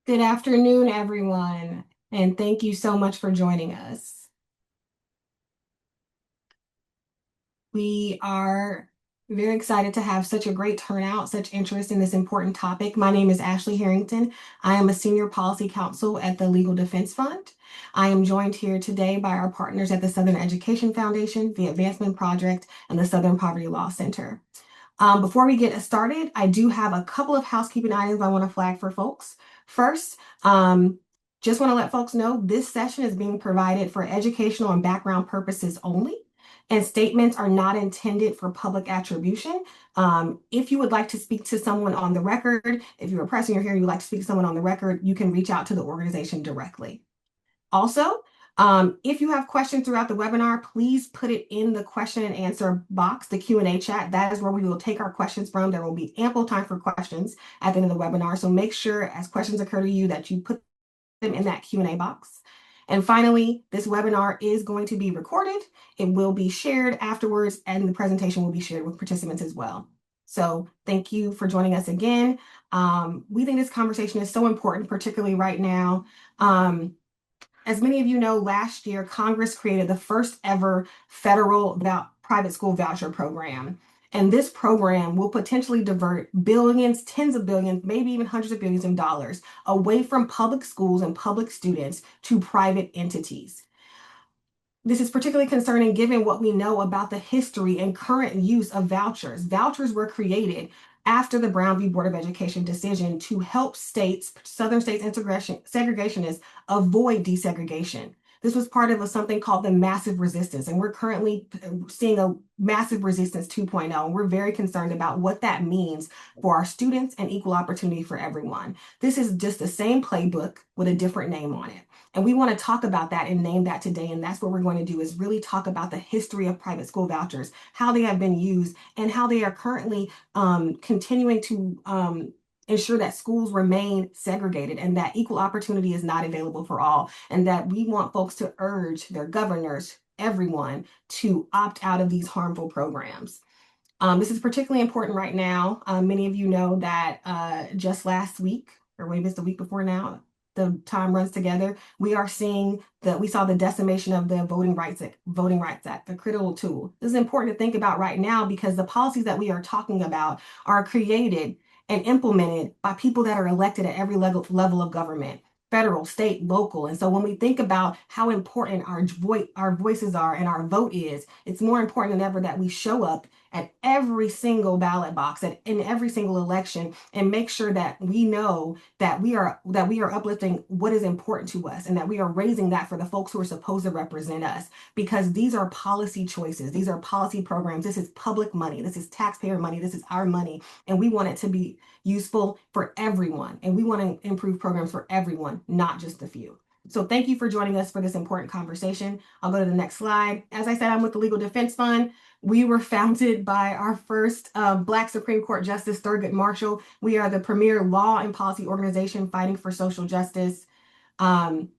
Good afternoon, everyone, and thank you so much for joining us. We are very excited to have such a great turnout, such interest in this important topic. My name is Ashley Harrington. I am a senior policy counsel at the Legal Defense Fund. I am joined here today by our partners at the Southern Education Foundation, the Advancement Project, and the Southern Poverty Law Center. Before we get started, I do have a couple of housekeeping items I want to flag for folks. First, just want to let folks know this session is being provided for educational and background purposes only, and statements are not intended for public attribution. If you would like to speak to someone on the record, if you're pressing your hearing, you'd like to speak to someone on the record, you can reach out to the organization directly. Also, if you have questions throughout the webinar, please put it in the question and answer box, the Q&A chat. That is where we will take our questions from. There will be ample time for questions at the end of the webinar. So make sure as questions occur to you that you put them in that Q&A box. And finally, this webinar is going to be recorded. It will be shared afterwards, and the presentation will be shared with participants as well. So thank you for joining us again. We think this conversation is so important, particularly right now. As many of you know, last year, Congress created the first ever federal private school voucher program. And this program will potentially divert billions, tens of billions, maybe even hundreds of billions of dollars away from public schools and public students to private entities. This is particularly concerning given what we know about the history and current use of vouchers. Vouchers were created after the Brown v. Board of Education decision to help states, Southern states segregationists, avoid desegregation. This was part of something called the massive resistance, and we're currently seeing a massive resistance 2.0, and we're very concerned about what that means for our students and equal opportunity for everyone. This is just the same playbook with a different name on it. And we want to talk about that and name that today. And that's what we're going to do is really talk about the history of private school vouchers, how they have been used, and how they are currently continuing to ensure that schools remain segregated and that equal opportunity is not available for all. And that we want folks to urge their governors, everyone, to opt out of these harmful programs. This is particularly important right now. Many of you know that just last week, or maybe it's the week before now, the time runs together. We saw the decimation of the Voting Rights Act, the critical tool. This is important to think about right now because the policies that we are talking about are created and implemented by people that are elected at every level of government, federal, state, local. And so when we think about how important our voices are and our vote is, it's more important than ever that we show up at every single ballot box, in every single election, and make sure that we know that we are uplifting what is important to us and that we are raising that for the folks who are supposed to represent us. Because these are policy choices, these are policy programs, this is public money, this is taxpayer money, this is our money, and we want it to be useful for everyone. And we want to improve programs for everyone, not just the few. So thank you for joining us for this important conversation. I'll go to the next slide. As I said, I'm with the Legal Defense Fund. We were founded by our first Black Supreme Court Justice, Thurgood Marshall. We are the premier law and policy organization fighting for social justice. Since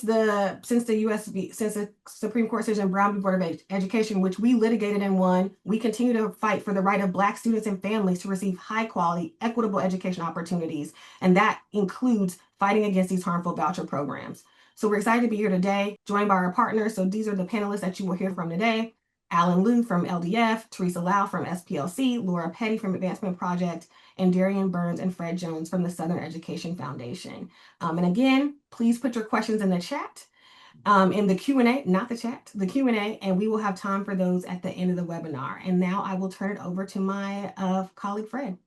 the Supreme Court decision Brown v. Board of Education, which we litigated and won, we continue to fight for the right of Black students and families to receive high quality, equitable education opportunities. And that includes fighting against these harmful voucher programs. So we're excited to be here today, joined by our partners. So these are the panelists that you will hear from today. Alan Liu from LDF, Teresa Lau from SPLC, Laura Petty from Advancement Project, and Darian Burns and Fred Jones from the Southern Education Foundation. And again, please put your questions in the chat, in the Q&A, not the chat, the Q&A, and we will have time for those at the end of the webinar. And now I will turn it over to my colleague, Fred.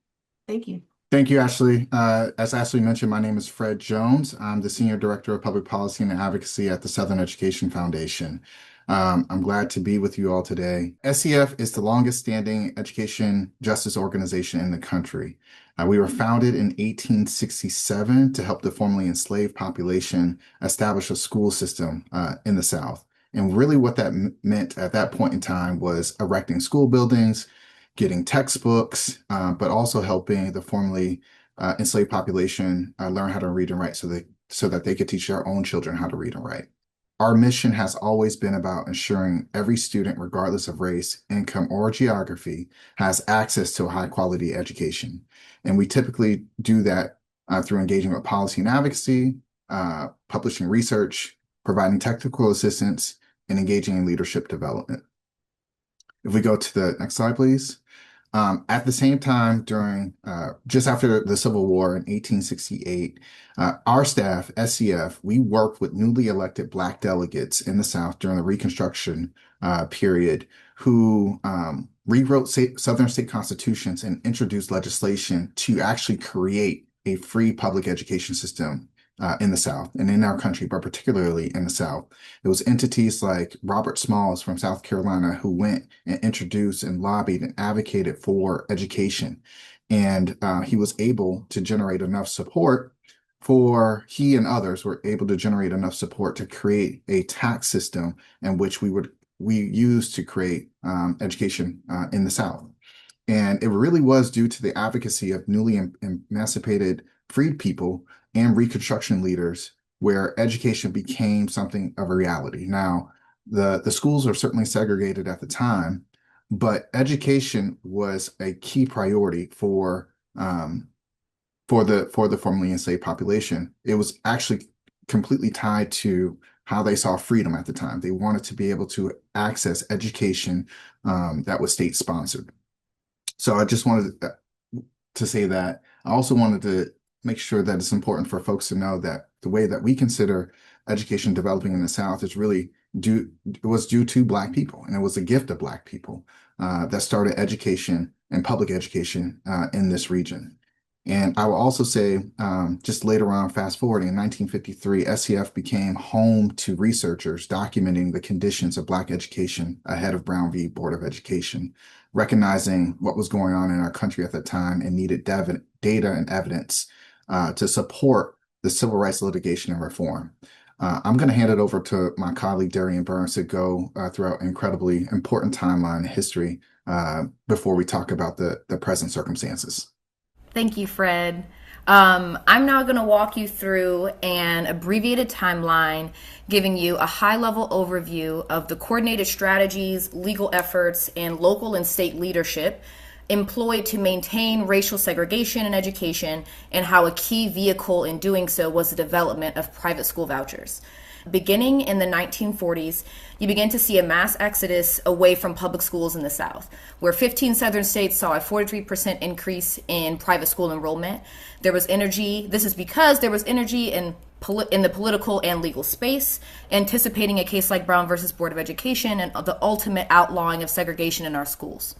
Thank you. Thank you, Ashley. As Ashley mentioned, my name is Fred Jones. I'm the Senior Director of Public Policy and Advocacy at the Southern Education Foundation. I'm glad to be with you all today. SEF is the longest standing education justice organization in the country. We were founded in 1867 to help the formerly enslaved population establish a school system in the South. And really what that meant at that point in time was erecting school buildings, getting textbooks, but also helping the formerly enslaved population learn how to read and write so that they could teach their own children how to read and write. Our mission has always been about ensuring every student, regardless of race, income, or geography, has access to a high quality education. And we typically do that through engaging with policy and advocacy, publishing research, providing technical assistance, and engaging in leadership development. If we go to the next slide, please. At the same time, during just after the Civil War in 1868, our staff, SCF, we worked with newly elected Black delegates in the South during the Reconstruction period who rewrote Southern state constitutions and introduced legislation to actually create a free public education system in the South and in our country, but particularly in the South. It was entities like Robert Smalls from South Carolina who went and introduced and lobbied and advocated for education. And he was able to generate enough support he and others were able to generate enough support to create a tax system in which we used to create education in the South. And it really was due to the advocacy of newly emancipated freed people and Reconstruction leaders where education became something of a reality. Now, the schools were certainly segregated at the time, but education was a key priority for the formerly enslaved population. It was actually completely tied to how they saw freedom at the time. They wanted to be able to access education that was state sponsored. So I just wanted to say that. I also wanted to make sure that it's important for folks to know that the way that we consider education developing in the South is really was due to Black people, and it was a gift of Black people that started education and public education in this region. And I will also say, just later on, fast forwarding, in 1953, SCF became home to researchers documenting the conditions of Black education ahead of Brown v. Board of Education, recognizing what was going on in our country at that time and needed data and evidence to support the civil rights litigation and reform. I'm going to hand it over to my colleague, Darian Burns, to go through an incredibly important timeline in history before we talk about the present circumstances. Thank you, Fred. I'm now going to walk you through an abbreviated timeline, giving you a high-level overview of the coordinated strategies, legal efforts, and local and state leadership employed to maintain racial segregation in education, and how a key vehicle in doing so was the development of private school vouchers. Beginning in the 1940s, you begin to see a mass exodus away from public schools in the South, where 15 southern states saw a 43% increase in private school enrollment. There was energy. This is because there was energy in the political and legal space, anticipating a case like Brown versus Board of Education and the ultimate outlawing of segregation in our schools.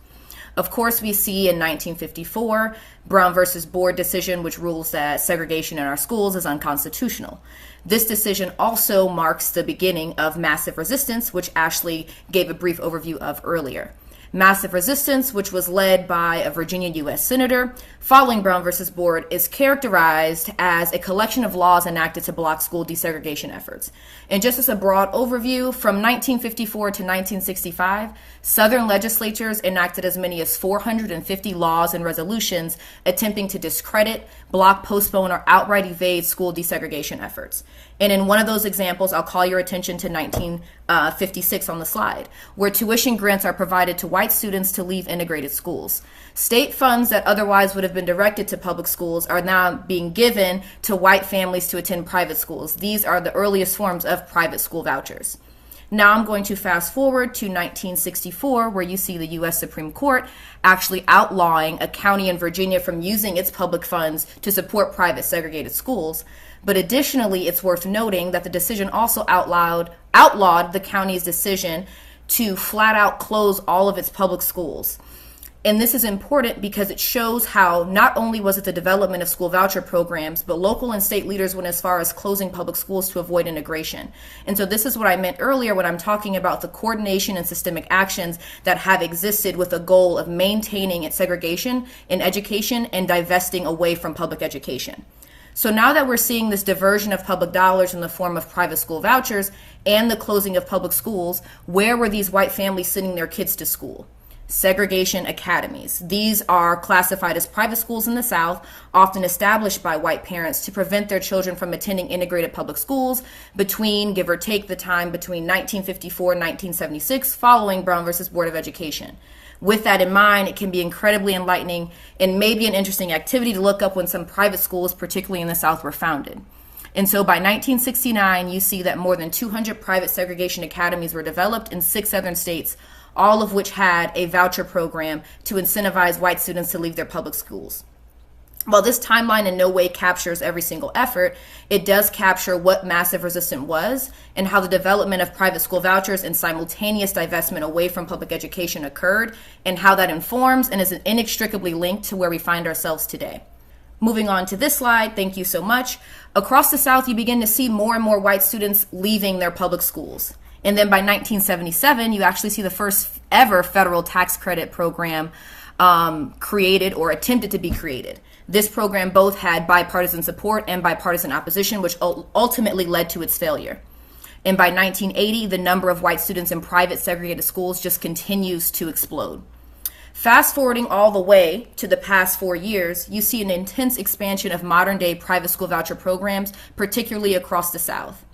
Of course, we see in 1954, Brown versus Board decision, which rules that segregation in our schools is unconstitutional. This decision also marks the beginning of massive resistance, which Ashley gave a brief overview of earlier. Massive resistance, which was led by a Virginia U.S. senator, following Brown versus Board, is characterized as a collection of laws enacted to block school desegregation efforts. And just as a broad overview, from 1954 to 1965, Southern legislatures enacted as many as 450 laws and resolutions attempting to discredit, block, postpone, or outright evade school desegregation efforts. And in one of those examples, I'll call your attention to 1956 on the slide, where tuition grants are provided to white students to leave integrated schools. State funds that otherwise would have been directed to public schools are now being given to white families to attend private schools. These are the earliest forms of private school vouchers. Now I'm going to fast forward to 1964, where you see the U.S. Supreme Court actually outlawing a county in Virginia from using its public funds to support private segregated schools. But additionally, it's worth noting that the decision also outlawed the county's decision to flat out close all of its public schools. And this is important because it shows how not only was it the development of school voucher programs, but local and state leaders went as far as closing public schools to avoid integration. And so this is what I meant earlier when I'm talking about the coordination and systemic actions that have existed with the goal of maintaining its segregation in education and divesting away from public education. So now that we're seeing this diversion of public dollars in the form of private school vouchers and the closing of public schools, where were these white families sending their kids to school? Segregation academies. These are classified as private schools in the South, often established by white parents to prevent their children from attending integrated public schools between, give or take, the time between 1954 and 1976, following Brown versus Board of Education. With that in mind, it can be incredibly enlightening and maybe an interesting activity to look up when some private schools, particularly in the South, were founded. And so by 1969, you see that more than 200 private segregation academies were developed in 6 southern states, all of which had a voucher program to incentivize white students to leave their public schools. While this timeline in no way captures every single effort, it does capture what massive resistance was and how the development of private school vouchers and simultaneous divestment away from public education occurred, and how that informs and is inextricably linked to where we find ourselves today. Moving on to this slide, thank you so much. Across the South, you begin to see more and more white students leaving their public schools. And then by 1977, you actually see the first ever federal tax credit program created or attempted to be created. This program both had bipartisan support and bipartisan opposition, which ultimately led to its failure. And by 1980, the number of white students in private segregated schools just continues to explode. Fast forwarding all the way to the past 4 years, you see an intense expansion of modern day private school voucher programs, particularly across the South.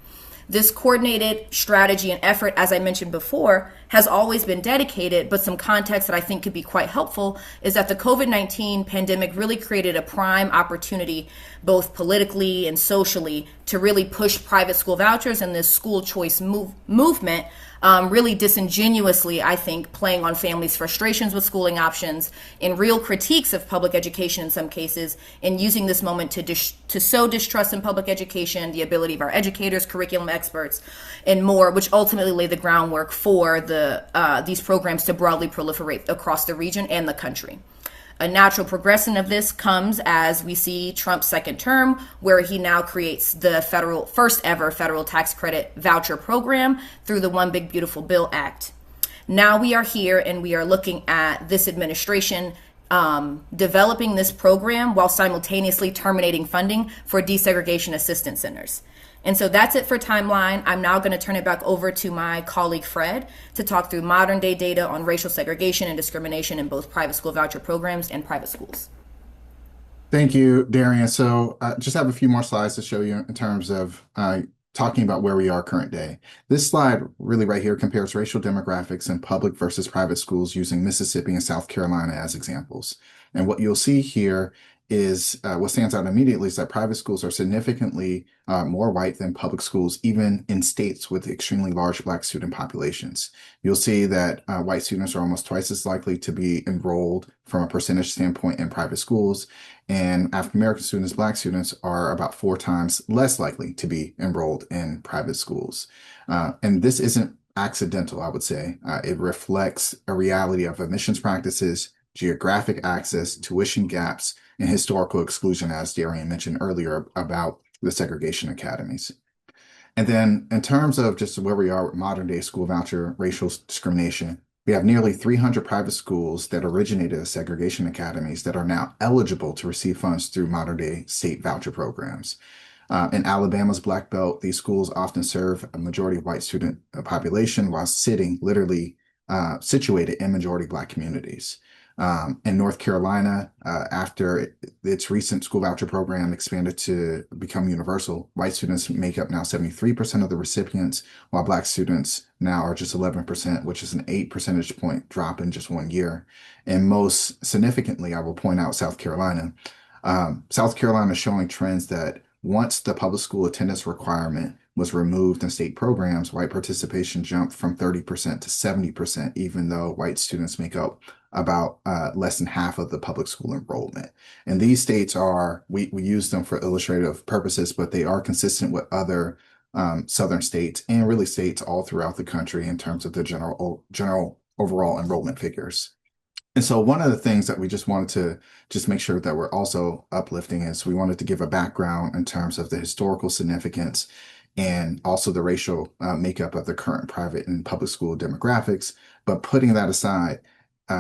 This coordinated strategy and effort, as I mentioned before, has always been dedicated, but some context that I think could be quite helpful is that the COVID-19 pandemic really created a prime opportunity, both politically and socially, to really push private school vouchers and this school choice movement, really disingenuously, I think, playing on families' frustrations with schooling options and real critiques of public education in some cases, and using this moment to sow distrust in public education, the ability of our educators, curriculum experts, and more, which ultimately lay the groundwork for these programs to broadly proliferate across the region and the country. A natural progression of this comes as we see Trump's second term, where he now creates the first ever federal tax credit voucher program through the One Big Beautiful Bill Act. Now we are here and we are looking at this administration developing this program while simultaneously terminating funding for desegregation assistance centers. And so that's it for timeline. I'm now going to turn it back over to my colleague Fred to talk through modern day data on racial segregation and discrimination in both private school voucher programs and private schools. Thank you, Darian. So just have a few more slides to show you in terms of talking about where we are current day. This slide really right here compares racial demographics in public versus private schools using Mississippi and South Carolina as examples. And what you'll see here is what stands out immediately is that private schools are significantly more white than public schools, even in states with extremely large Black student populations. You'll see that white students are almost twice as likely to be enrolled from a percentage standpoint in private schools, and African American students, Black students, are about 4 times less likely to be enrolled in private schools. And this isn't accidental, I would say. It reflects a reality of admissions practices, geographic access, tuition gaps, and historical exclusion, as Darian mentioned earlier about the segregation academies. And then in terms of just where we are with modern day school voucher racial discrimination, we have nearly 300 private schools that originated as segregation academies that are now eligible to receive funds through modern day state voucher programs. In Alabama's Black Belt, these schools often serve a majority white student population while sitting literally situated in majority Black communities. In North Carolina, after its recent school voucher program expanded to become universal, white students make up now 73% of the recipients, while Black students now are just 11%, which is an 8 percentage point drop in just 1 year. And most significantly, I will point out South Carolina. South Carolina is showing trends that once the public school attendance requirement was removed in state programs, white participation jumped from 30% to 70%, even though white students make up about less than half of the public school enrollment. And these states are, we use them for illustrative purposes, but they are consistent with other southern states and really states all throughout the country in terms of the general overall enrollment figures. And so one of the things that we just wanted to just make sure that we're also uplifting is we wanted to give a background in terms of the historical significance and also the racial makeup of the current private and public school demographics. But putting that aside,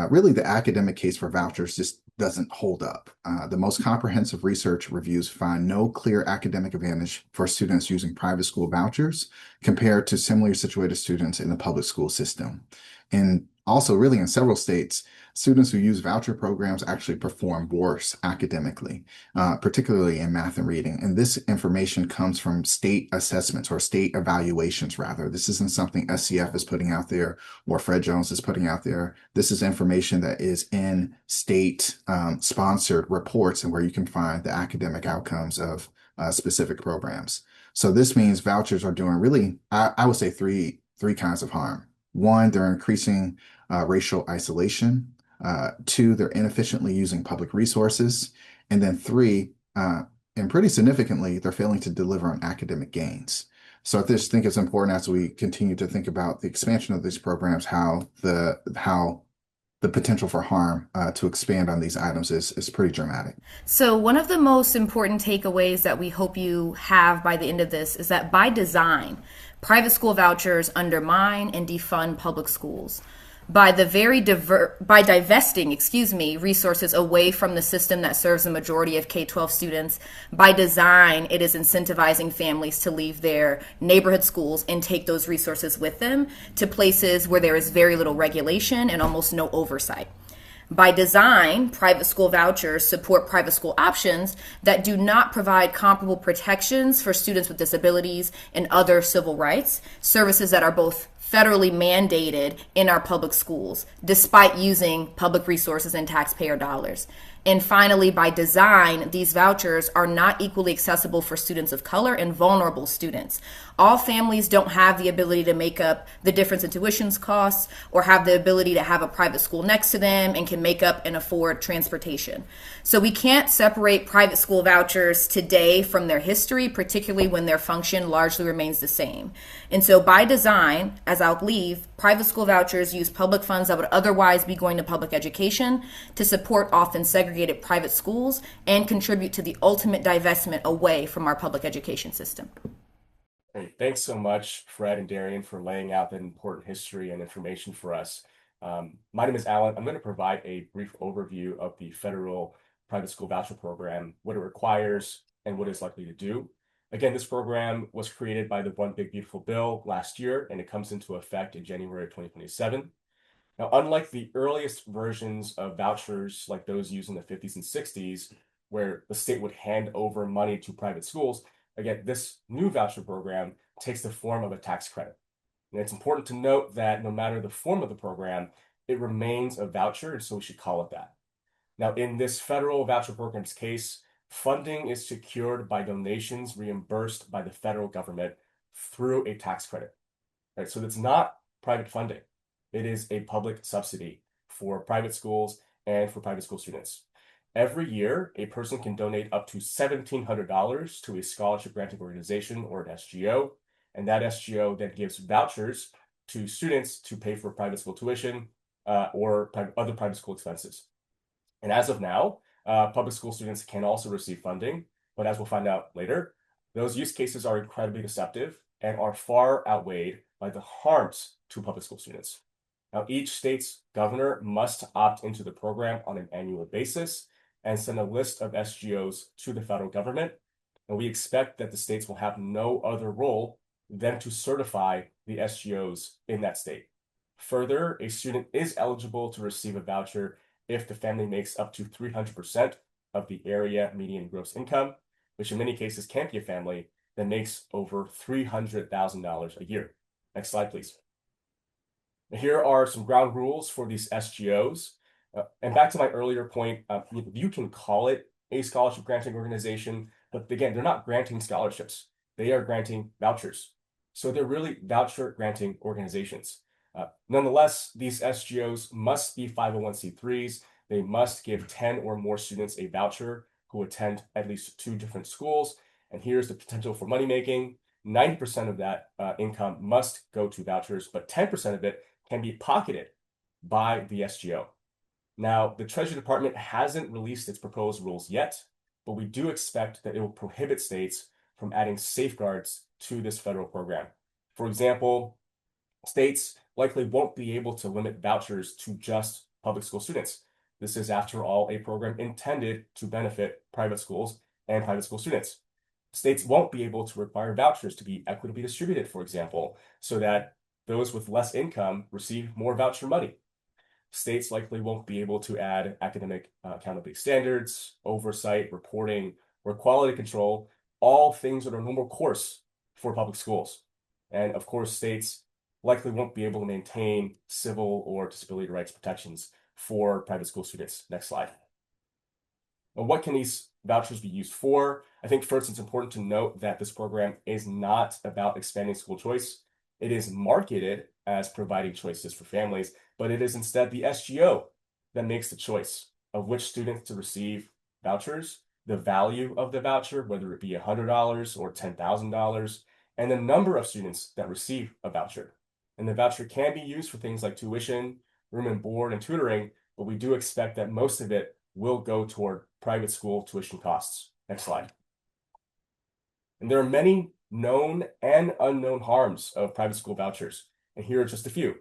really the academic case for vouchers just doesn't hold up. The most comprehensive research reviews find no clear academic advantage for students using private school vouchers compared to similarly situated students in the public school system. And Also, really in several states, students who use voucher programs actually perform worse academically, particularly in math and reading. And this information comes from state assessments or state evaluations, rather. This isn't something SCF is putting out there or Fred Jones is putting out there. This is information that is in state sponsored reports and where you can find the academic outcomes of specific programs. So this means vouchers are doing really, I would say three kinds of harm. One, they're increasing racial isolation. Two, they're inefficiently using public resources. And then three, and pretty significantly, they're failing to deliver on academic gains. So I just think it's important as we continue to think about the expansion of these programs, how the potential for harm to expand on these items is pretty dramatic. So, one of the most important takeaways that we hope you have by the end of this is that by design, private school vouchers undermine and defund public schools. By divesting, resources away from the system that serves the majority of K-12 students, by design, it is incentivizing families to leave their neighborhood schools and take those resources with them to places where there is very little regulation and almost no oversight. By design, private school vouchers support private school options that do not provide comparable protections for students with disabilities and other civil rights, services that are both federally mandated in our public schools, despite using public resources and taxpayer dollars. And finally, by design, these vouchers are not equally accessible for students of color and vulnerable students. All families don't have the ability to make up the difference in tuition costs or have the ability to have a private school next to them and can make up and afford transportation. So we can't separate private school vouchers today from their history, particularly when their function largely remains the same. And so by design, as I'll leave, private school vouchers use public funds that would otherwise be going to public education to support often segregated private schools and contribute to the ultimate divestment away from our public education system. Great. Thanks so much, Fred and Darian, for laying out that important history and information for us. My name is Alan. I'm going to provide a brief overview of the federal private school voucher program, what it requires, and what it's likely to do. Again, this program was created by the One Big Beautiful Bill last year, and it comes into effect in January of 2027. Now, unlike the earliest versions of vouchers, like those used in the 50s and 60s, where the state would hand over money to private schools, again, this new voucher program takes the form of a tax credit. And it's important to note that no matter the form of the program, it remains a voucher, and so we should call it that. Now, in this federal voucher program's case, funding is secured by donations reimbursed by the federal government through a tax credit. Right? So it's not private funding. It is a public subsidy for private schools and for private school students. Every year, a person can donate up to $1,700 to a scholarship granting organization or an SGO, and that SGO then gives vouchers to students to pay for private school tuition or other private school expenses. And as of now, public school students can also receive funding, but as we'll find out later, those use cases are incredibly deceptive and are far outweighed by the harms to public school students. Now, each state's governor must opt into the program on an annual basis and send a list of SGOs to the federal government. And we expect that the states will have no other role than to certify the SGOs in that state. Further, a student is eligible to receive a voucher if the family makes up to 300% of the area median gross income, which in many cases can't be a family that makes over $300,000 a year. Next slide, please. Here are some ground rules for these SGOs. And back to my earlier point, you can call it a scholarship granting organization, but again, they're not granting scholarships. They are granting vouchers. So they're really voucher granting organizations. Nonetheless, these SGOs must be 501c3s. They must give 10 or more students a voucher who attend at least 2 different schools. And here's the potential for money making. 90% of that income must go to vouchers, but 10% of it can be pocketed by the SGO. Now, the Treasury Department hasn't released its proposed rules yet, but we do expect that it will prohibit states from adding safeguards to this federal program. For example, states likely won't be able to limit vouchers to just public school students. This is, after all, a program intended to benefit private schools and private school students. States won't be able to require vouchers to be equitably distributed, for example, so that those with less income receive more voucher money. states likely won't be able to add academic accountability standards, oversight, reporting, or quality control, all things that are normal course for public schools. And of course, states likely won't be able to maintain civil or disability rights protections for private school students. Next slide. And what can these vouchers be used for? I think first it's important to note that this program is not about expanding school choice. It is marketed as providing choices for families, but it is instead the SGO that makes the choice of which students to receive vouchers, the value of the voucher, whether it be $100 or $10,000, and the number of students that receive a voucher. And the voucher can be used for things like tuition, room and board, and tutoring, but we do expect that most of it will go toward private school tuition costs. Next slide. And there are many known and unknown harms of private school vouchers, and here are just a few.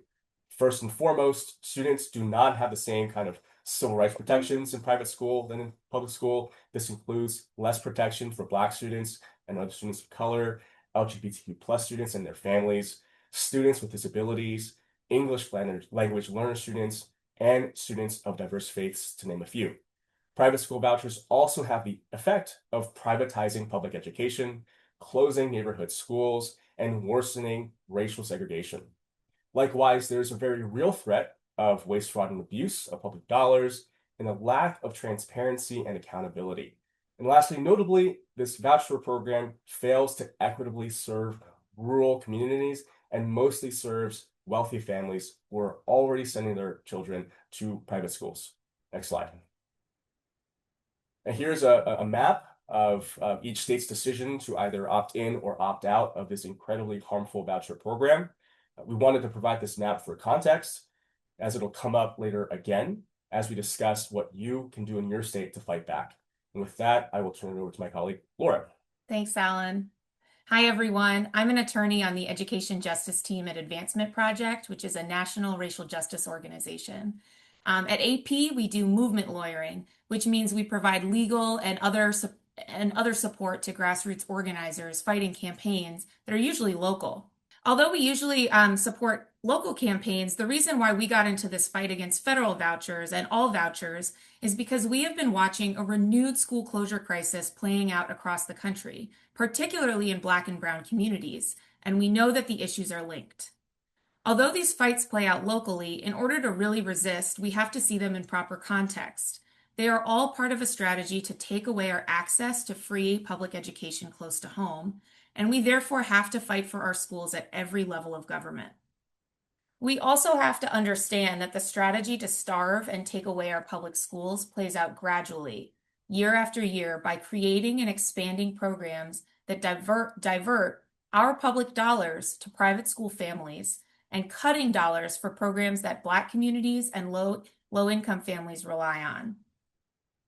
First and foremost, students do not have the same kind of civil rights protections in private school than in public school. This includes less protection for Black students and other students of color, LGBTQ plus students and their families, students with disabilities, English language learner students, and students of diverse faiths, to name a few. Private school vouchers also have the effect of privatizing public education, closing neighborhood schools, and worsening racial segregation. Likewise, there's a very real threat of waste, fraud, and abuse of public dollars, and a lack of transparency and accountability. And lastly, notably, this voucher program fails to equitably serve rural communities and mostly serves wealthy families who are already sending their children to private schools. Next slide. And here's a map of each state's decision to either opt in or opt out of this incredibly harmful voucher program. We wanted to provide this map for context, as it'll come up later again, as we discuss what you can do in your state to fight back. And with that, I will turn it over to my colleague, Laura. Thanks, Alan. Hi, everyone. I'm an attorney on the Education Justice Team at Advancement Project, which is a national racial justice organization. At AP, we do movement lawyering, which means we provide legal and other support to grassroots organizers fighting campaigns that are usually local. Although we usually support local campaigns, the reason why we got into this fight against federal vouchers and all vouchers is because we have been watching a renewed school closure crisis playing out across the country, particularly in Black and Brown communities, and we know that the issues are linked. Although these fights play out locally, in order to really resist, we have to see them in proper context. They are all part of a strategy to take away our access to free public education close to home, and we therefore have to fight for our schools at every level of government. We also have to understand that the strategy to starve and take away our public schools plays out gradually, year after year, by creating and expanding programs that divert our public dollars to private school families and cutting dollars for programs that Black communities and low-income families rely on.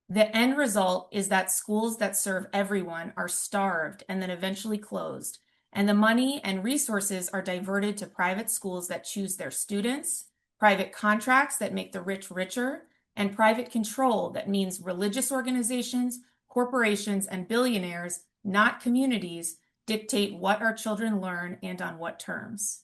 The end result is that schools that serve everyone are starved and then eventually closed, and the money and resources are diverted to private schools that choose their students, private contracts that make the rich richer, and private control that means religious organizations, corporations, and billionaires, not communities, dictate what our children learn and on what terms.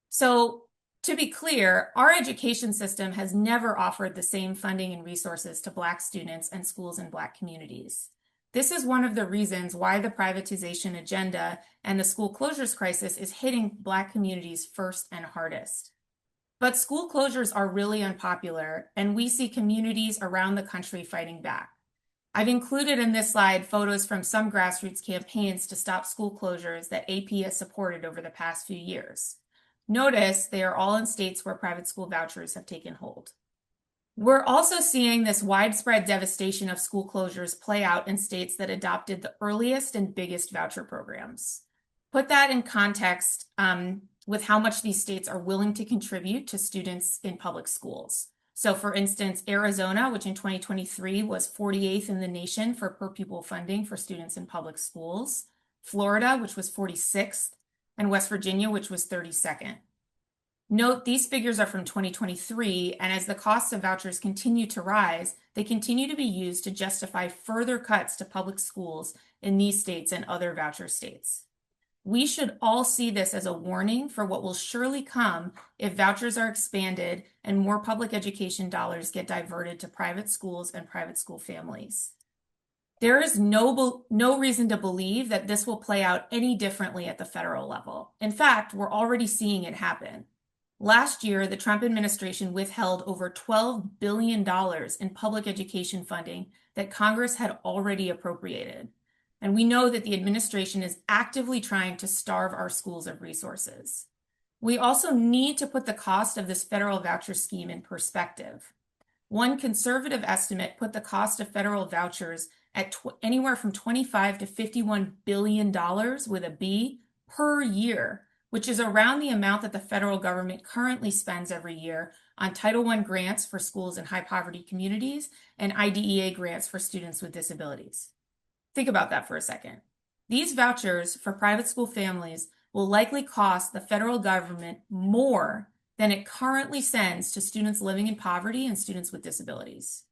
So, to be clear, our education system has never offered the same funding and resources to Black students and schools in Black communities. This is one of the reasons why the privatization agenda and the school closures crisis is hitting Black communities first and hardest. But school closures are really unpopular, and we see communities around the country fighting back. I've included in this slide photos from some grassroots campaigns to stop school closures that AP has supported over the past few years. Notice they are all in states where private school vouchers have taken hold. We're also seeing this widespread devastation of school closures play out in states that adopted the earliest and biggest voucher programs. Put that in context with how much these states are willing to contribute to students in public schools. So for instance, Arizona, which in 2023 was 48th in the nation for per pupil funding for students in public schools, Florida, which was 46th, and West Virginia, which was 32nd. Note these figures are from 2023, and as the costs of vouchers continue to rise, they continue to be used to justify further cuts to public schools in these states and other voucher states. We should all see this as a warning for what will surely come if vouchers are expanded and more public education dollars get diverted to private schools and private school families. There is no reason to believe that this will play out any differently at the federal level. In fact, we're already seeing it happen. Last year, the Trump administration withheld over $12 billion in public education funding that Congress had already appropriated. And we know that the administration is actively trying to starve our schools of resources. We also need to put the cost of this federal voucher scheme in perspective. One conservative estimate put the cost of federal vouchers at anywhere from $25 to $51 billion with a B per year, which is around the amount that the federal government currently spends every year on Title I grants for schools in high poverty communities and IDEA grants for students with disabilities. Think about that for a second. These vouchers for private school families will likely cost the federal government more than it currently sends to students living in poverty and students with disabilities.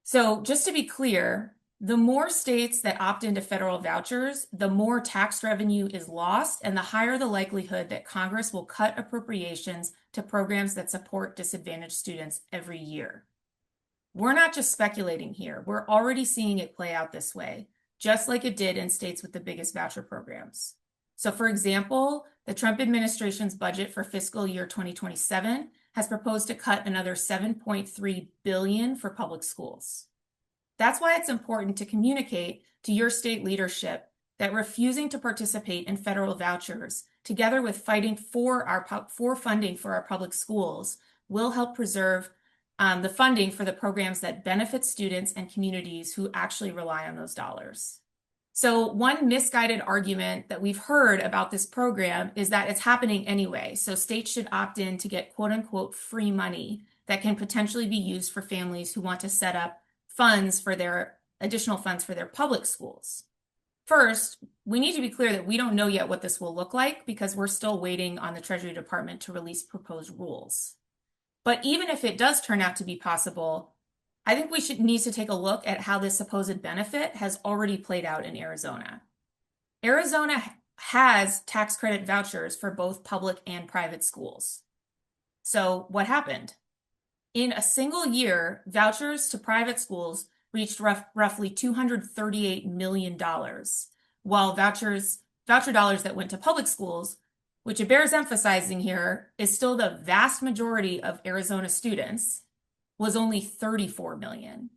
So just to be clear, the more states that opt into federal vouchers, the more tax revenue is lost and the higher the likelihood that Congress will cut appropriations to programs that support disadvantaged students every year. We're not just speculating here. We're already seeing it play out this way, just like it did in states with the biggest voucher programs. So for example, the Trump administration's budget for fiscal year 2027 has proposed to cut another $7.3 billion for public schools. That's why it's important to communicate to your state leadership that refusing to participate in federal vouchers, together with fighting for funding for our public schools, will help preserve the funding for the programs that benefit students and communities who actually rely on those dollars. So one misguided argument that we've heard about this program is that it's happening anyway. So states should opt in to get quote unquote free money that can potentially be used for families who want to set up additional funds for their public schools. First, we need to be clear that we don't know yet what this will look like because we're still waiting on the Treasury Department to release proposed rules. But even if it does turn out to be possible, I think we need to take a look at how this supposed benefit has already played out in Arizona. Arizona has tax credit vouchers for both public and private schools. So what happened? In a single year, vouchers to private schools reached roughly $238 million, while voucher dollars that went to public schools, which it bears emphasizing here is still the vast majority of Arizona students, was only $34 million.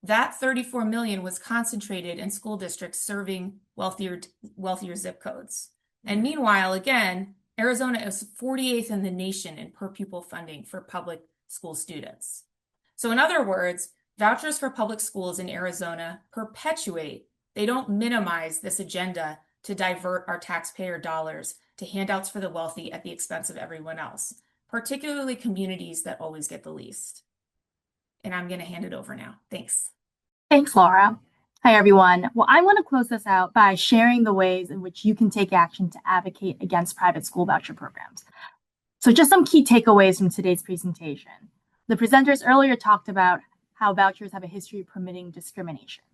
That $34 million was concentrated in school districts serving wealthier zip codes. And meanwhile, again, Arizona is 48th in the nation in per pupil funding for public school students. So in other words, vouchers for public schools in Arizona perpetuate, they don't minimize this agenda to divert our taxpayer dollars to handouts for the wealthy at the expense of everyone else, particularly communities that always get the least. And I'm going to hand it over now. Thanks. Thanks, Laura. Hi, everyone. Well, I want to close this out by sharing the ways in which you can take action to advocate against private school voucher programs. So just some key takeaways from today's presentation. The presenters earlier talked about how vouchers have a history of permitting discrimination.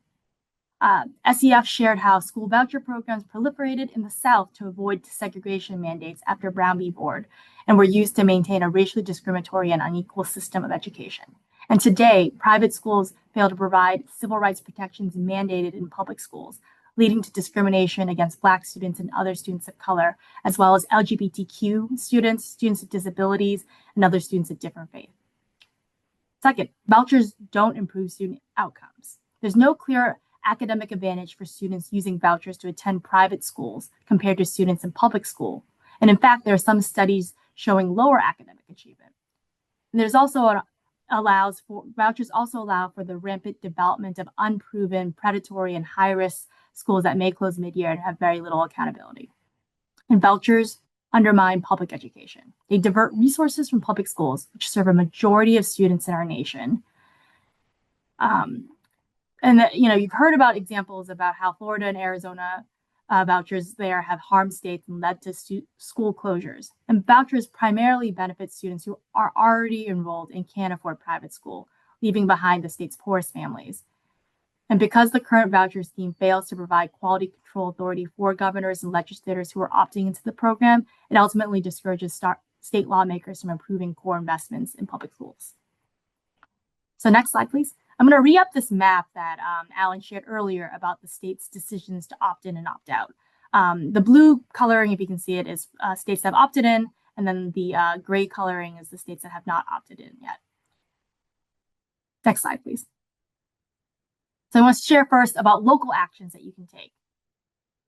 SEF shared how school voucher programs proliferated in the South to avoid desegregation mandates after Brown v. Board and were used to maintain a racially discriminatory and unequal system of education. And today, private schools fail to provide civil rights protections mandated in public schools, leading to discrimination against Black students and other students of color, as well as LGBTQ students, students with disabilities, and other students of different faith. Second, vouchers don't improve student outcomes. There's no clear academic advantage for students using vouchers to attend private schools compared to students in public school. And in fact, there are some studies showing lower academic achievement. And there's also vouchers also allow for the rampant development of unproven, predatory, and high-risk schools that may close mid-year and have very little accountability. And vouchers undermine public education. They divert resources from public schools, which serve a majority of students in our nation. You've heard about examples about how Florida and Arizona vouchers there have harmed states and led to school closures. And vouchers primarily benefit students who are already enrolled and can't afford private school, leaving behind the state's poorest families. And because the current voucher scheme fails to provide quality control authority for governors and legislators who are opting into the program, it ultimately discourages state lawmakers from improving core investments in public schools. So next slide, please. I'm going to re-up this map that Alan shared earlier about the state's decisions to opt in and opt out. The blue coloring, if you can see it, is states that have opted in, and then the gray coloring is the states that have not opted in yet. Next slide, please. So I want to share first about local actions that you can take.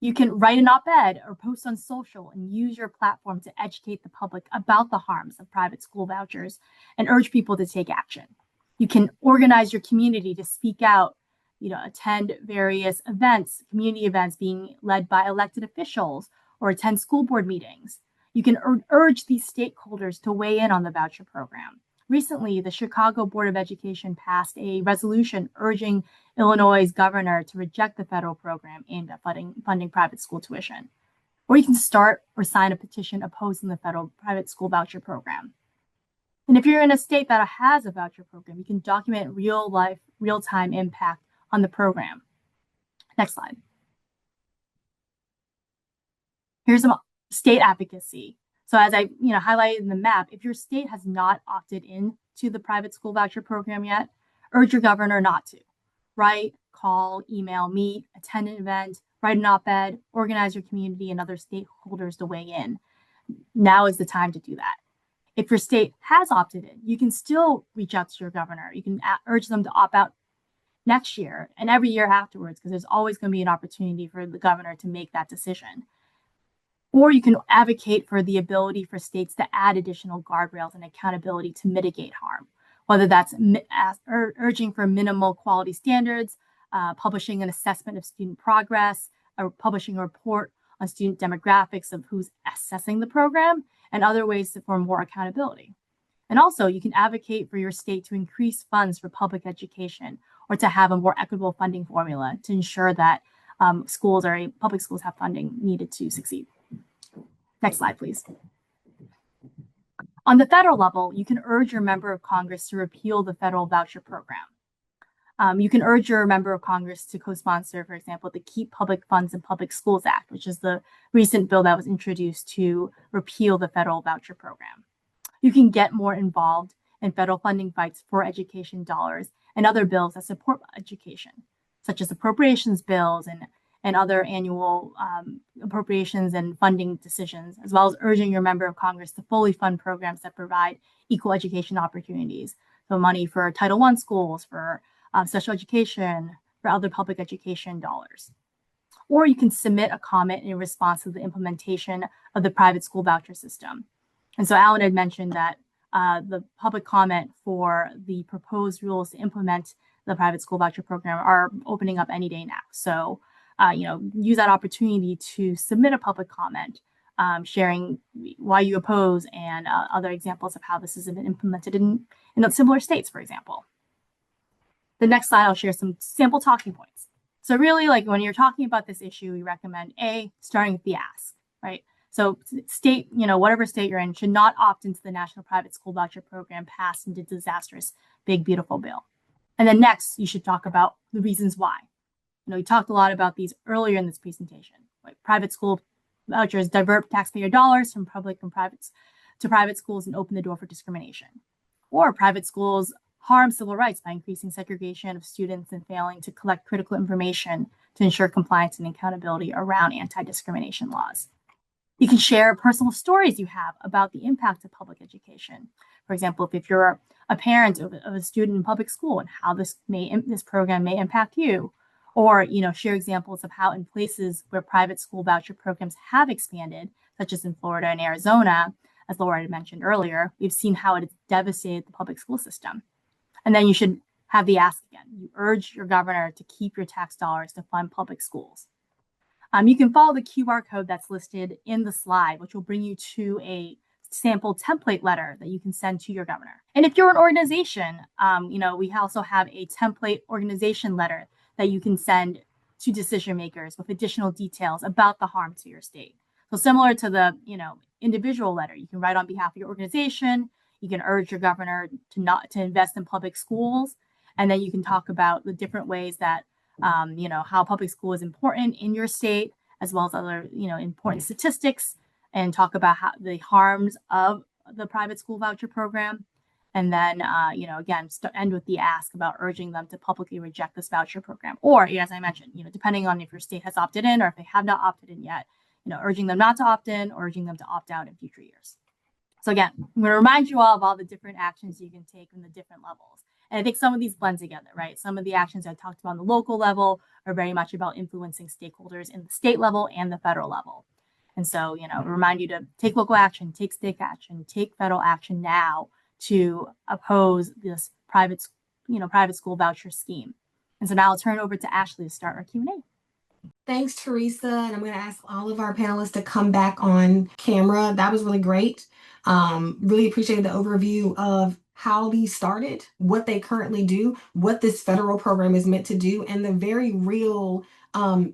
You can write an op-ed or post on social and use your platform to educate the public about the harms of private school vouchers and urge people to take action. You can organize your community to speak out, attend various events, community events being led by elected officials, or attend school board meetings. You can urge these stakeholders to weigh in on the voucher program. Recently, the Chicago Board of Education passed a resolution urging Illinois' governor to reject the federal program aimed at funding private school tuition. Or you can start or sign a petition opposing the federal private school voucher program. And if you're in a state that has a voucher program, you can document real-time impact on the program. Next slide. Here's some state advocacy. So as I highlighted in the map, if your state has not opted in to the private school voucher program yet, urge your governor not to. Write, call, email, meet, attend an event, write an op-ed, organize your community and other stakeholders to weigh in. Now is the time to do that. If your state has opted in, you can still reach out to your governor. You can urge them to opt out next year and every year afterwards, because there's always going to be an opportunity for the governor to make that decision. Or you can advocate for the ability for states to add additional guardrails and accountability to mitigate harm, whether that's urging for minimal quality standards, publishing an assessment of student progress, or publishing a report on student demographics of who's assessing the program, and other ways for more accountability. And also, you can advocate for your state to increase funds for public education or to have a more equitable funding formula to ensure that public schools have funding needed to succeed. Next slide, please. On the federal level, you can urge your member of Congress to repeal the federal voucher program. You can urge your member of Congress to co-sponsor, for example, the Keep Public Funds in Public Schools Act, which is the recent bill that was introduced to repeal the federal voucher program. You can get more involved in federal funding fights for education dollars and other bills that support education, such as appropriations bills and other annual appropriations and funding decisions, as well as urging your member of Congress to fully fund programs that provide equal education opportunities. So money for Title I schools, for special education, for other public education dollars. Or you can submit a comment in response to the implementation of the private school voucher system. And so Alan had mentioned that the public comment for the proposed rules to implement the private school voucher program are opening up any day now. So use that opportunity to submit a public comment, sharing why you oppose and other examples of how this has been implemented in similar states, for example. The next slide, I'll share some sample talking points. So really, when you're talking about this issue, we recommend starting with the ask, right? So state, whatever state you're in, should not opt into the National Private School Voucher Program passed into disastrous, big, beautiful bill. And then next, you should talk about the reasons why. We talked a lot about these earlier in this presentation. Private school vouchers divert taxpayer dollars from public and private schools and open the door for discrimination. Or private schools harm civil rights by increasing segregation of students and failing to collect critical information to ensure compliance and accountability around anti-discrimination laws. You can share personal stories you have about the impact of public education. For example, if you're a parent of a student in public school and how this program may impact you, or share examples of how in places where private school voucher programs have expanded, such as in Florida and Arizona, as Laura had mentioned earlier, we've seen how it has devastated the public school system. And then you should have the ask again. You urge your governor to keep your tax dollars to fund public schools. You can follow the QR code that's listed in the slide, which will bring you to a sample template letter that you can send to your governor. And if you're an organization, we also have a template organization letter that you can send to decision makers with additional details about the harm to your state. So similar to the individual letter, you can write on behalf of your organization. You can urge your governor to invest in public schools, and then you can talk about the different ways that how public school is important in your state, as well as other, important statistics, and talk about how the harms of the private school voucher program. And then, again, end with the ask about urging them to publicly reject this voucher program. Or, as I mentioned, depending on if your state has opted in or if they have not opted in yet, urging them not to opt in or urging them to opt out in future years. So again, I'm going to remind you all of all the different actions you can take in the different levels. And I think some of these blend together, right? Some of the actions I talked about on the local level are very much about influencing stakeholders in the state level and the federal level. And so, remind you to take local action, take state action, take federal action now to oppose this private school voucher scheme. And so now I'll turn it over to Ashley to start our Q&A. Thanks, Teresa. And I'm going to ask all of our panelists to come back on camera. That was really great. Really appreciated the overview of how these started, what they currently do, what this federal program is meant to do, and the very real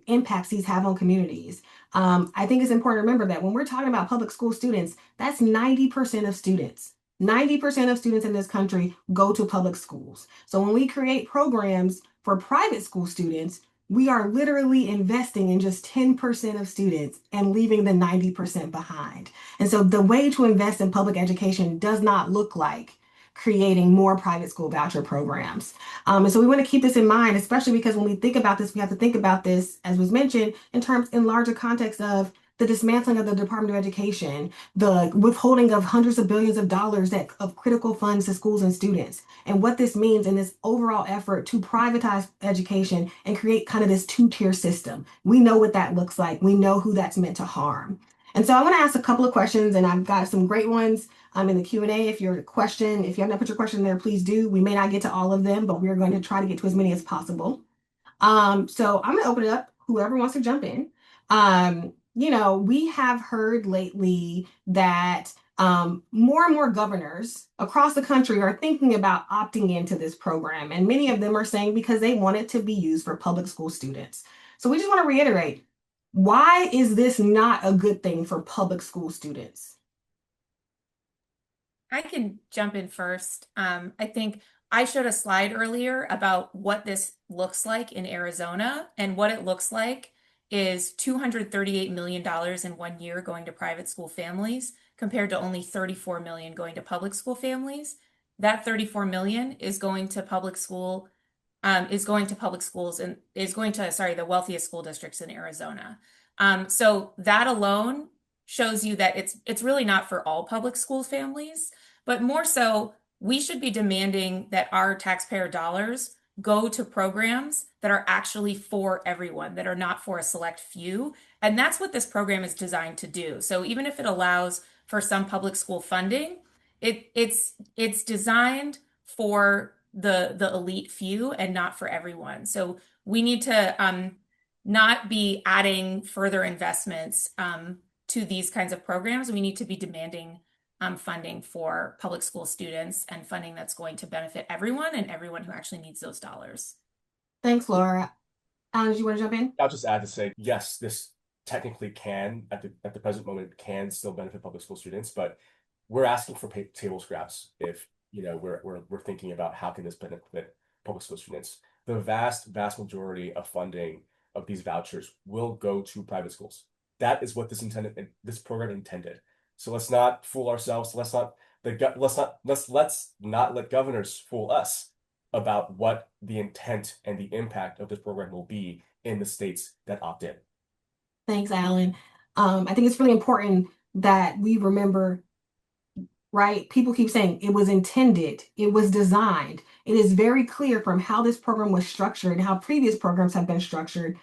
impacts these have on communities. I think it's important to remember that when we're talking about public school students, that's 90% of students. 90% of students in this country go to public schools. So when we create programs for private school students, we are literally investing in just 10% of students and leaving the 90% behind. And so the way to invest in public education does not look like creating more private school voucher programs. And so we want to keep this in mind, especially because when we think about this, we have to think about this, as was mentioned, in larger context of the dismantling of the Department of Education, the withholding of hundreds of billions of dollars of critical funds to schools and students, and what this means in this overall effort to privatize education and create kind of this two-tier system. We know what that looks like. We know who that's meant to harm. And so I want to ask a couple of questions, and I've got some great ones in the Q&A. If you have not put your question there, please do. We may not get to all of them, but we're going to try to get to as many as possible. So I'm going to open it up, whoever wants to jump in. We have heard lately that more and more governors across the country are thinking about opting into this program. And many of them are saying because they want it to be used for public school students. So we just want to reiterate, why is this not a good thing for public school students? I can jump in first. I think I showed a slide earlier about what this looks like in Arizona, and what it looks like is $238 million in 1 year going to private school families compared to only 34 million going to public school families. That 34 million is going to public schools and the wealthiest school districts in Arizona. So that alone shows you that it's really not for all public school families, but more so, we should be demanding that our taxpayer dollars go to programs that are actually for everyone, that are not for a select few. And that's what this program is designed to do. So even if it allows for some public school funding, it's designed for the elite few and not for everyone. So we need to not be adding further investments to these kinds of programs. We need to be demanding funding for public school students and funding that's going to benefit everyone and everyone who actually needs those dollars. Thanks, Laura. Alan, do you want to jump in? I'll just add to say, yes, this technically can, at the present moment, can still benefit public school students, but we're asking for table scraps if we're thinking about how can this benefit public school students. The vast majority of funding of these vouchers will go to private schools. That is what this program intended. So let's not fool ourselves. Let's not let governors fool us about what the intent and the impact of this program will be in the states that opt in. Thanks, Alan. I think it's really important that we remember, right? People keep saying it was intended, it was designed. It is very clear from how this program was structured and how previous programs have been structured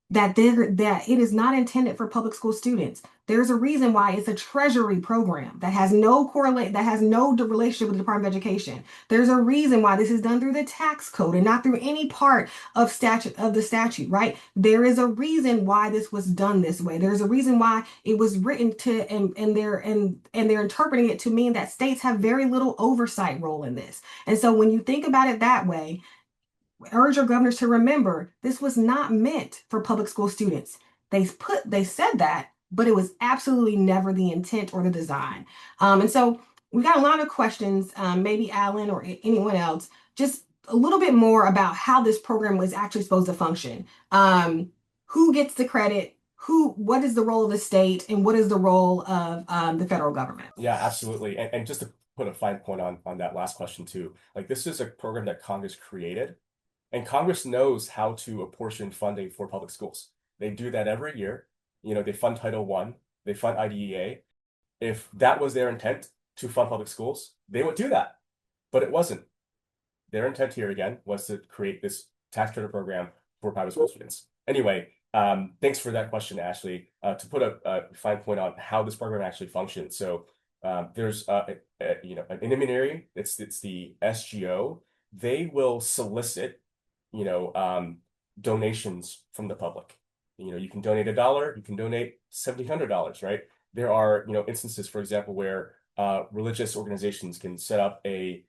that it is not intended for public school students. There's a reason why it's a treasury program that has no relationship with the Department of Education. There's a reason why this is done through the tax code and not through any part of the statute, right? There is a reason why this was done this way. There's a reason why it was written to, and they're interpreting it to mean that states have very little oversight role in this. And so when you think about it that way, urge your governors to remember this was not meant for public school students. They said that, but it was absolutely never the intent or the design. And so we got a lot of questions, maybe Alan or anyone else, just a little bit more about how this program was actually supposed to function. Who gets the credit? What is the role of the state, and what is the role of the federal government? Yeah, absolutely. And just to put a fine point on that last question too, like this is a program that Congress created, and Congress knows how to apportion funding for public schools. They do that every year. They fund Title I, they fund IDEA. If that was their intent to fund public schools, they would do that. But it wasn't. Their intent here again was to create this tax credit program for private school students. Anyway, thanks for that question, Ashley. To put a fine point on how this program actually functions. So there's an intermediary. It's the SGO. They will solicit donations from the public. You can donate $1, you can donate $1,700, right? There are instances, for example, where religious organizations can set up an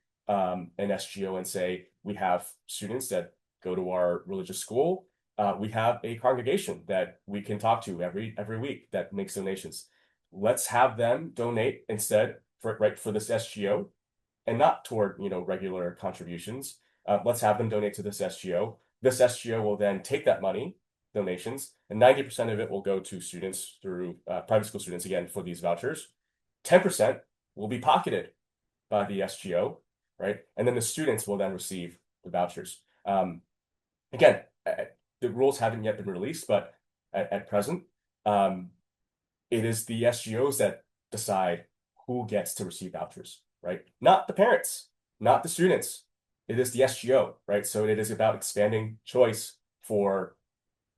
SGO and say, we have students that go to our religious school. We have a congregation that we can talk to every week that makes donations. Let's have them donate instead for this SGO and not toward regular contributions. Let's have them donate to this SGO. This SGO will then take that money, donations, and 90% of it will go to students through private school students, again, for these vouchers. 10% will be pocketed by the SGO, right? And then the students will then receive the vouchers. Again, the rules haven't yet been released, but at present, it is the SGOs that decide who gets to receive vouchers, right? Not the parents, not the students. It is the SGO, right? So it is about expanding choice for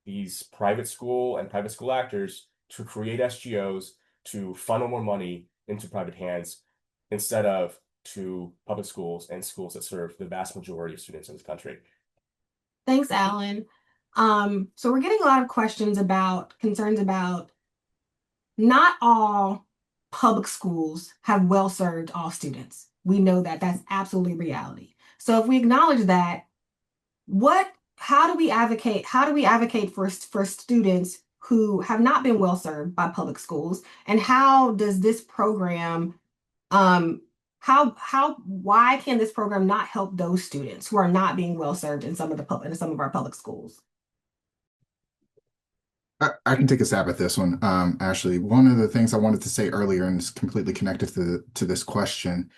these private school and private school actors to create SGOs to funnel more money into private hands instead of to public schools and schools that serve the vast majority of students in this country. Thanks, Alan. So we're getting a lot of concerns about not all public schools have well-served all students. We know that that's absolutely reality. So if we acknowledge that, how do we advocate for students who have not been well served by public schools? And how does this program, why can this program not help those students who are not being well served in some of our public schools? I can take a stab at this one, Ashley. One of the things I wanted to say earlier, and it's completely connected to this question,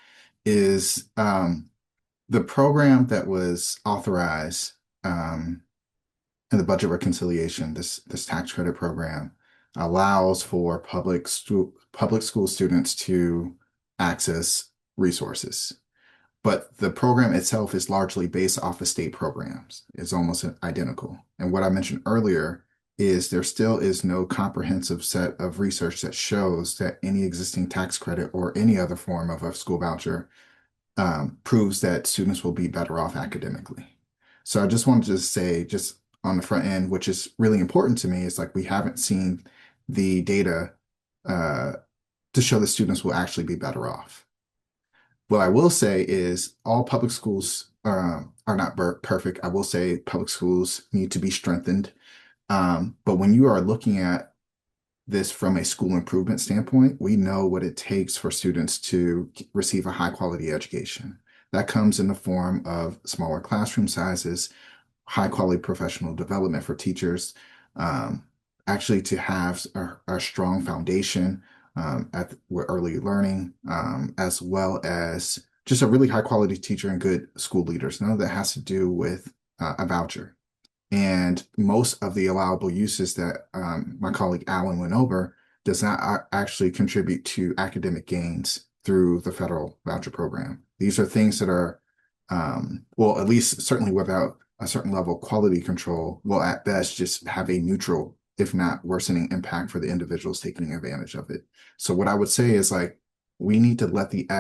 is the program that was authorized in the budget reconciliation, this tax credit program, allows for public school students to access resources. But the program itself is largely based off of state programs. It's almost identical. And what I mentioned earlier is there still is no comprehensive set of research that shows that any existing tax credit or any other form of a school voucher proves that students will be better off academically. So I just wanted to say, just on the front end, which is really important to me, is like we haven't seen the data to show that students will actually be better off. What I will say is all public schools are not perfect. I will say public schools need to be strengthened. But when you are looking at this from a school improvement standpoint, we know what it takes for students to receive a high quality education. That comes in the form of smaller classroom sizes, high quality professional development for teachers, actually to have a strong foundation with early learning, as well as just a really high quality teacher and good school leaders. None of that has to do with a voucher. And most of the allowable uses that my colleague Alan went over does not actually contribute to academic gains through the federal voucher program. These are things that are, well, at least certainly without a certain level of quality control, will at best just have a neutral, if not worsening impact for the individuals taking advantage of it. So what I would say is like, we need to invest in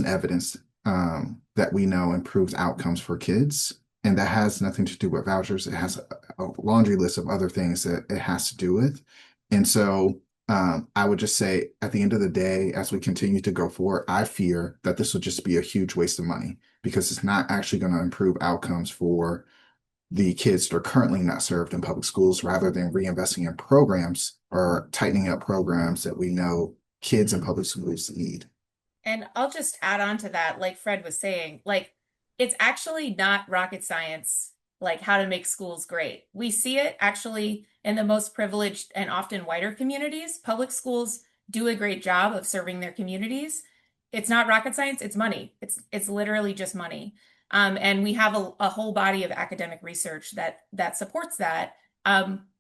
evidence that we know improves outcomes for kids. And that has nothing to do with vouchers. It has a laundry list of other things that it has to do with. And so I would just say at the end of the day, as we continue to go forward, I fear that this will just be a huge waste of money because it's not actually going to improve outcomes for the kids that are currently not served in public schools, rather than reinvesting in programs or tightening up programs that we know kids in public schools need. And I'll just add on to that, like Fred was saying, like it's actually not rocket science, like how to make schools great. We see it actually in the most privileged and often whiter communities. Public schools do a great job of serving their communities. It's not rocket science, it's money. It's literally just money. And we have a whole body of academic research that supports that.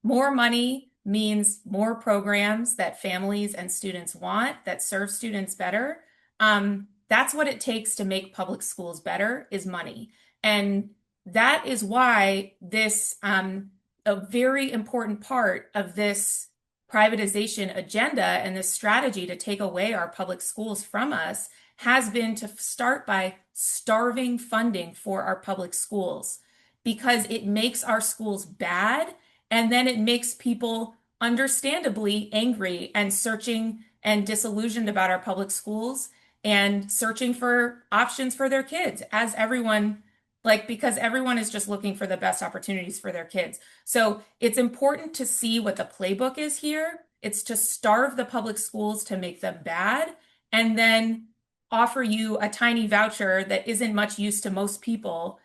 More money means more programs that families and students want that serve students better. That's what it takes to make public schools better is money. And that is why this a very important part of this privatization agenda and this strategy to take away our public schools from us has been to start by starving funding for our public schools because it makes our schools bad and then it makes people understandably angry and searching and disillusioned about our public schools and searching for options for their kids as everyone like because everyone is just looking for the best opportunities for their kids. So it's important to see what the playbook is here. It's to starve the public schools to make them bad and then offer you a tiny voucher that isn't much use to most people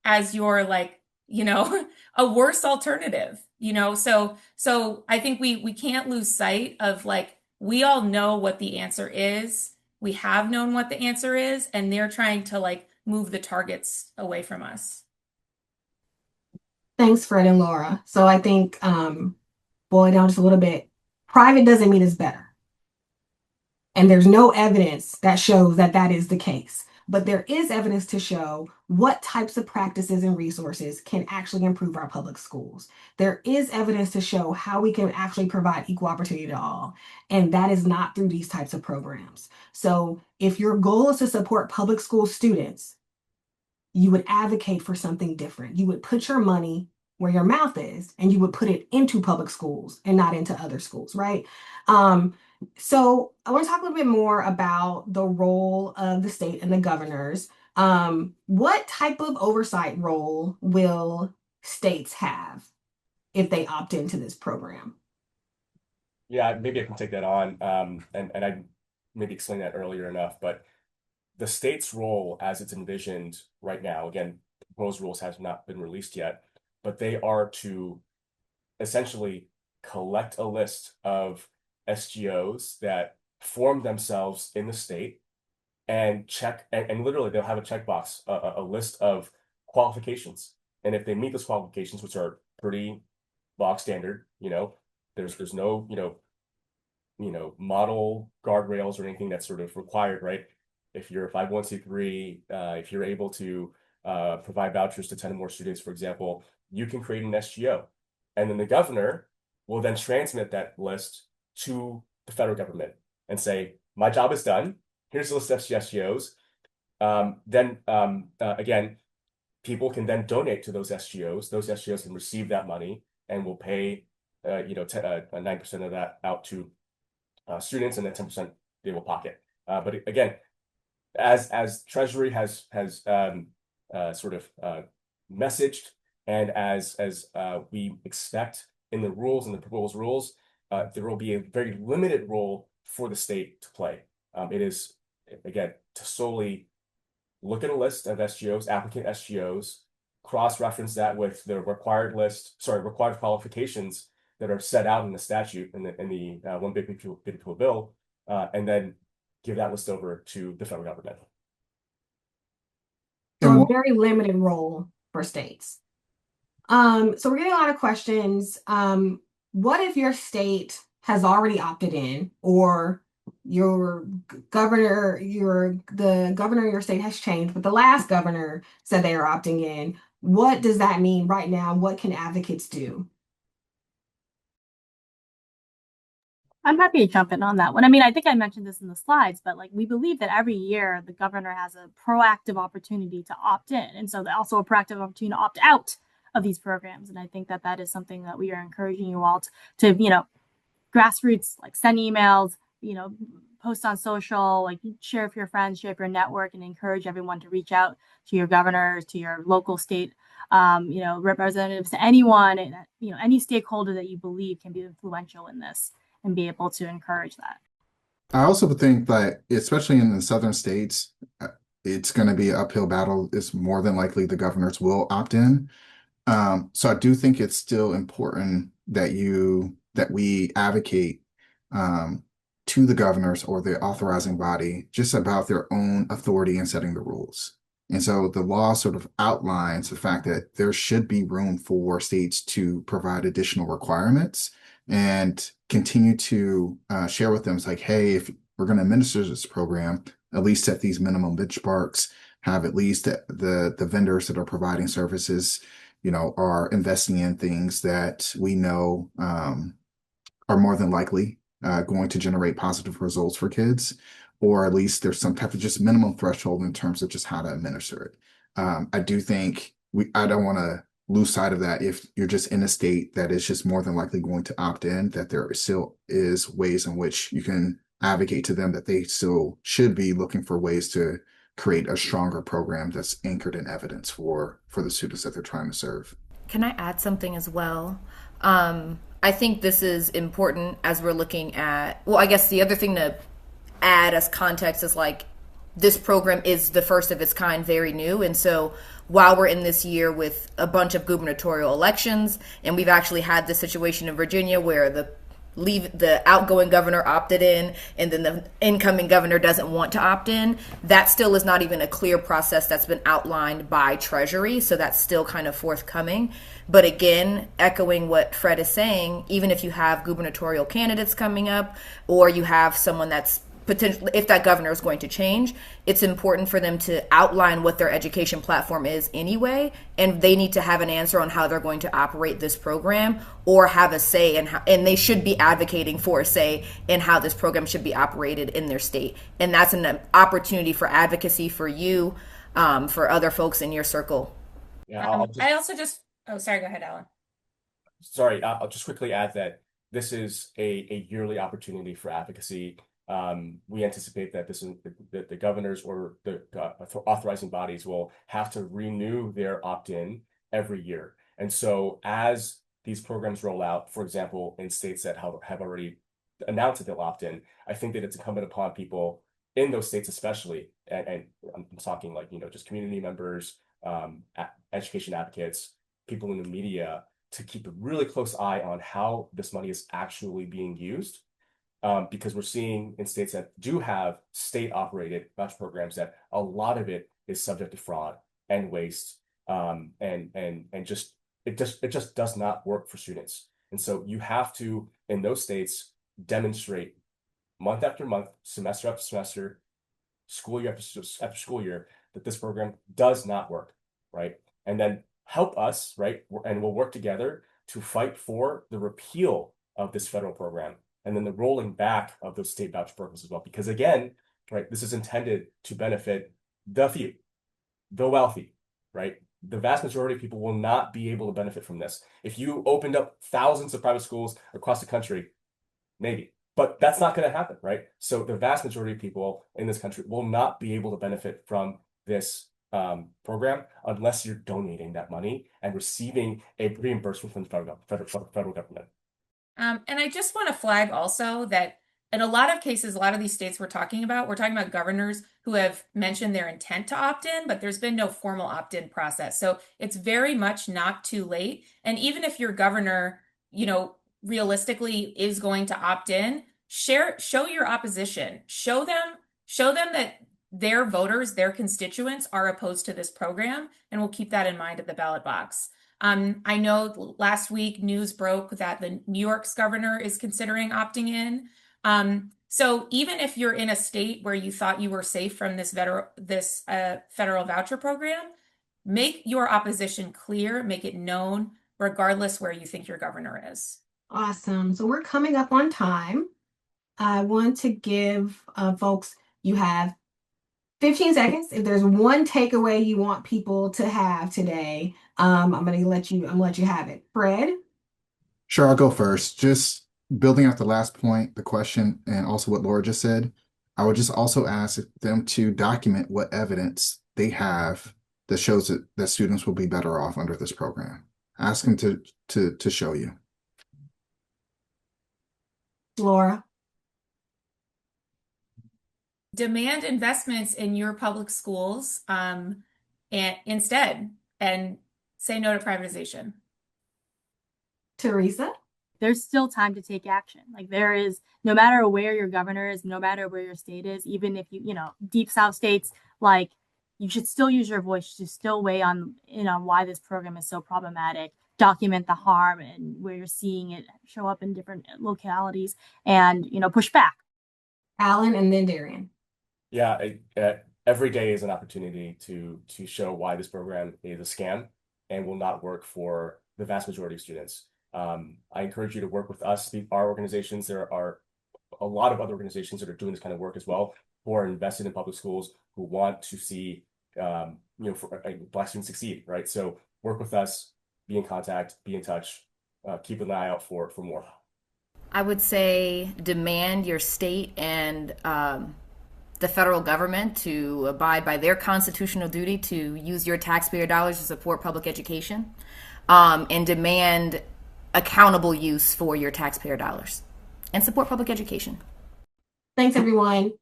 as your like, a worse alternative, so I think we can't lose sight of like we all know what the answer is. We have known what the answer is, and they're trying to like move the targets away from us. Thanks, Fred and Laura. So I think boil it down just a little bit. Private doesn't mean it's better. And there's no evidence that shows that that is the case. But there is evidence to show what types of practices and resources can actually improve our public schools. There is evidence to show how we can actually provide equal opportunity to all. And that is not through these types of programs. So if your goal is to support public school students, you would advocate for something different. You would put your money where your mouth is and you would put it into public schools and not into other schools, right? So I want to talk a little bit more about the role of the state and the governors. What type of oversight role will states have if they opt into this program? Yeah, maybe I can take that on. And I maybe explained that earlier enough, but the state's role as it's envisioned right now, again, proposed rules have not been released yet, but they are to essentially collect a list of SGOs that form themselves in the state and check, and literally they'll have a checkbox, a list of qualifications. And if they meet those qualifications, which are pretty bog standard, there's no, model guardrails or anything that's sort of required, right? If you're a 501c3, if you're able to provide vouchers to 10 or more students, for example, you can create an SGO. And then the governor will then transmit that list to the federal government and say, my job is done. Here's the list of SGOs. Again, people can then donate to those SGOs. Those SGOs can receive that money and will pay 9% of that out to students, and then 10% they will pocket. But again, as Treasury has sort of messaged, and as we expect in the rules and the proposed rules, there will be a very limited role for the state to play. It is again to solely look at a list of SGOs, applicant SGOs, cross-reference that with the required qualifications that are set out in the statute in the One Big Beautiful Bill, and then give that list over to the federal government. So a very limited role for states. So we're getting a lot of questions. What if your state has already opted in, or the governor of your state has changed, but the last governor said they are opting in? What does that mean right now? What can advocates do? I'm happy to jump in on that one. I mean, I think I mentioned this in the slides, but like we believe that every year the governor has a proactive opportunity to opt in, and so also a proactive opportunity to opt out of these programs. And I think that that is something that we are encouraging you all to grassroots, like send emails, post on social, like share with your friends, share with your network, and encourage everyone to reach out to your governors, to your local state, representatives, to anyone, any stakeholder that you believe can be influential in this and be able to encourage that. I also think that, especially in the southern states, it's going to be an uphill battle. It's more than likely the governors will opt in. So I do think it's still important that we advocate um, to the governors or the authorizing body just about their own authority in setting the rules. And so the law sort of outlines the fact that there should be room for states to provide additional requirements and continue to share with them. It's like, hey, if we're going to administer this program, at least set these minimum benchmarks, have at least the vendors that are providing services, are investing in things that we know are more than likely going to generate positive results for kids, or at least there's some type of just minimum threshold in terms of just how to administer it. I do think I don't want to lose sight of that. If you're just in a state that is just more than likely going to opt in, that there still is ways in which you can advocate to them that they still should be looking for ways to create a stronger program that's anchored in evidence for the students that they're trying to serve. Can I add something as well? I think this is important as we're looking at, well, I guess the other thing to add as context is like this program is the first of its kind, very new. And so while we're in this year with a bunch of gubernatorial elections, and we've actually had this situation in Virginia where the outgoing governor opted in and then the incoming governor doesn't want to opt in, that still is not even a clear process that's been outlined by Treasury, so that's still kind of forthcoming. But again, echoing what Fred is saying, even if you have gubernatorial candidates coming up or you have someone that's potentially, if that governor is going to change, it's important for them to outline what their education platform is anyway, and they need to have an answer on how they're going to operate this program or have a say in how, and they should be advocating for a say in how this program should be operated in their state. And that's an opportunity for advocacy for you, for other folks in your circle. Yeah, I'll I also just, oh, sorry, go ahead, Alan. sorry, I'll just quickly add that this is a yearly opportunity for advocacy. We anticipate that the governors or the authorizing bodies will have to renew their opt-in every year. And so as these programs roll out, for example, in states that have already announced that they'll opt in, I think that it's incumbent upon people in those states especially, and I'm talking like, just community members, education advocates, people in the media, to keep a really close eye on how this money is actually being used, because we're seeing in states that do have state-operated voucher programs that a lot of it is subject to fraud and waste, and just it just does not work for students. And so you have to, in those states, demonstrate month after month, semester after semester, school year after school year, that this program does not work, right? And then help us, right? And we'll work together to fight for the repeal of this federal program and then the rolling back of those state voucher programs as well. Because again, right, this is intended to benefit the few, the wealthy, right? The vast majority of people will not be able to benefit from this. If you opened up thousands of private schools across the country, maybe, but that's not going to happen, right? So the vast majority of people in this country will not be able to benefit from this program unless you're donating that money and receiving a reimbursement from the federal government. And I just want to flag also that in a lot of cases, a lot of these states we're talking about governors who have mentioned their intent to opt in, but there's been no formal opt-in process. So it's very much not too late. And even if your governor, realistically is going to opt in, show your opposition. Show them that their voters, their constituents are opposed to this program, and we'll keep that in mind at the ballot box. I know last week news broke that the New York's governor is considering opting in. So even if you're in a state where you thought you were safe from this federal voucher program, make your opposition clear, make it known, regardless where you think your governor is. Awesome. So we're coming up on time. I want to give folks, you have 15 seconds. If there's one takeaway you want people to have today, I'm gonna let you have it. Fred? Sure, I'll go first. Just building off the last point, the question, and also what Laura just said, I would just also ask them to document what evidence they have that shows that students will be better off under this program. Ask them to show you. Laura? demand investments in your public schools and instead, and say no to privatization. Teresa? There's still time to take action. Like there is, no matter where your governor is, no matter where your state is, even if deep South states, like you should still use your voice to still weigh on, why this program is so problematic, document the harm and where you're seeing it show up in different localities and, push back. Alan and then Darian. Yeah, every day is an opportunity to show why this program is a scam and will not work for the vast majority of students. I encourage you to work with us, our organizations. There are a lot of other organizations that are doing this kind of work as well, who are invested in public schools, who want to see Black students succeed, right? So work with us, be in contact, be in touch, keep an eye out for more. I would say demand your state and the federal government to abide by their constitutional duty to use your taxpayer dollars to support public education, and demand accountable use for your taxpayer dollars and support public education. Thanks, everyone.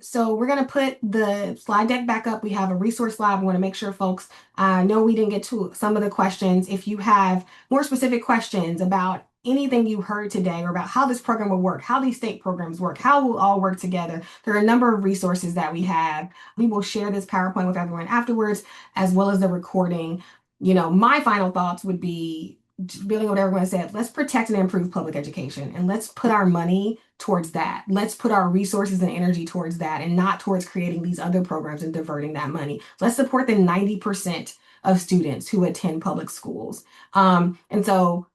So we're going to put the slide deck back up. We have a resource slide. We want to make sure folks know we didn't get to some of the questions. If you have more specific questions about anything you heard today or about how this program will work, how these state programs work, how we'll all work together, there are a number of resources that we have. We will share this PowerPoint with everyone afterwards, as well as the recording. My final thoughts would be, building on what everyone said, let's protect and improve public education and let's put our money towards that. Let's put our resources and energy towards that and not towards creating these other programs and diverting that money. Let's support the 90% of students who attend public schools. And so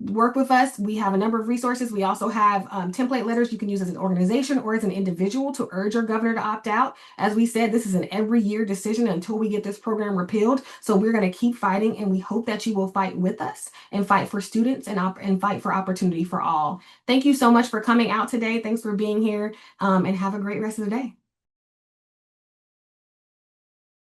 work with us. We have a number of resources. We also have template letters you can use as an organization or as an individual to urge your governor to opt out. As we said, this is an every year decision until we get this program repealed. So we're going to keep fighting, and we hope that you will fight with us and fight for students and fight for opportunity for all. Thank you so much for coming out today. Thanks for being here, and have a great rest of the day.